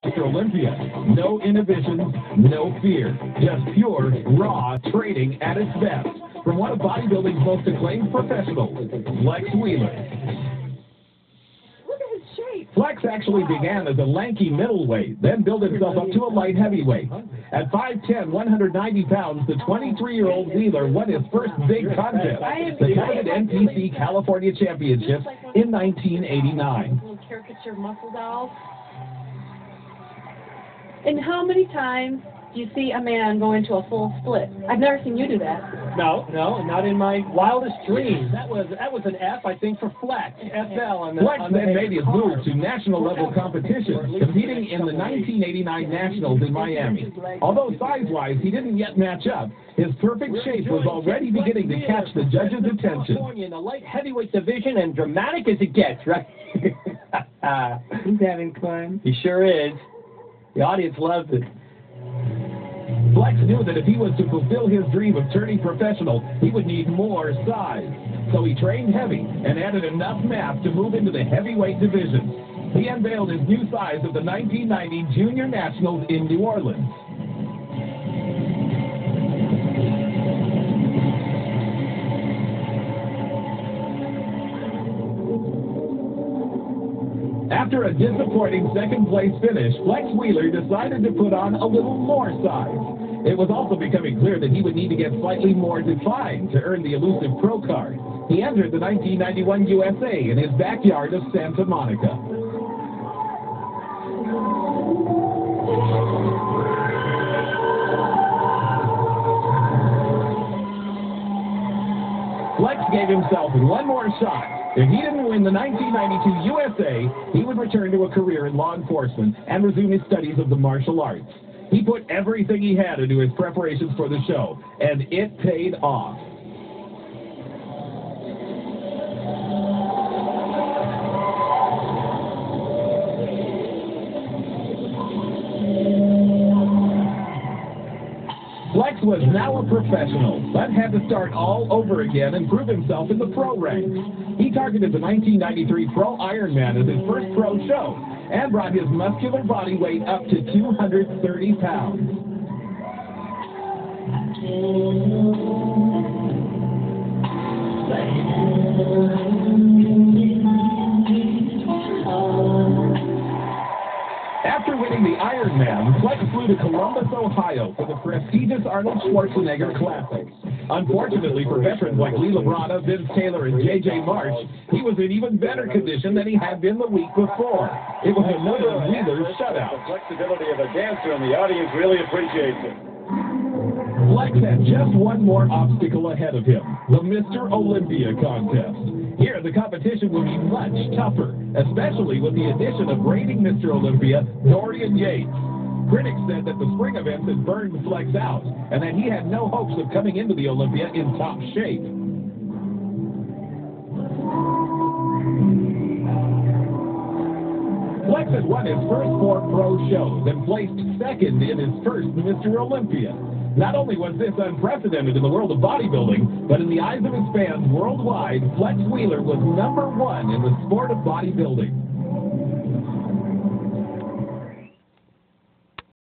Mr. Olympia. No inhibitions, no fear. Just pure, raw training at its best. From one of bodybuilding's most acclaimed professionals, Flex Wheeler. Flex actually began as a lanky middleweight, then built himself up to a light heavyweight. At 5'10", 190 pounds, the 23-year-old Wheeler won his first big contest, the coveted NPC California Championship in 1989. Little caricature muscle dolls. And how many times do you see a man go into a full split? I've never seen you do that. No, not in my wildest dreams. That was an F, I think, for Flex. FL on the Flex then made his card. move to national-level competition, competing in the 1989 Nationals in Miami. Although size-wise he didn't yet match up, his perfect shape was already beginning to catch the judges' attention. In the light heavyweight division, and dramatic as it gets, right? He's having fun. He sure is. The audience loves it. Flex knew that if he was to fulfill his dream of turning professional, he would need more size. So he trained heavy and added enough mass to move into the heavyweight division. He unveiled his new size at the 1990 Junior Nationals in New Orleans. After a disappointing second-place finish, Flex Wheeler decided to put on a little more size. It was also becoming clear that he would need to get slightly more defined to earn the elusive pro card. He entered the 1991 USA in his backyard of Santa Monica. Flex gave himself one more shot. If he didn't win the 1992 USA, he would return to a career in law enforcement and resume his studies of the martial arts. He put everything he had into his preparations for the show, and it paid off. Flex was now a professional, but had to start all over again and prove himself in the pro ranks. He targeted the 1993 Pro Ironman as his first pro show and brought his muscular body weight up to 230 pounds. After winning the Ironman, Flex flew to Columbus, Ohio for the prestigious Arnold Schwarzenegger Classic. Unfortunately for veterans like Lee Labrada, Vince Taylor, and J.J. March, he was in even better condition than he had been the week before. It was another Wheeler shutout. The flexibility of a dancer, and the audience really appreciates it. Flex had just one more obstacle ahead of him, the Mr. Olympia contest. Here, the competition will be much tougher, especially with the addition of reigning Mr. Olympia, Dorian Yates. Critics said that the spring events had burned Flex out, and that he had no hopes of coming into the Olympia in top shape. Flex had won his first 4 pro shows and placed second in his first Mr. Olympia. Not only was this unprecedented in the world of bodybuilding, but in the eyes of his fans worldwide, Flex Wheeler was #1 in the sport of bodybuilding.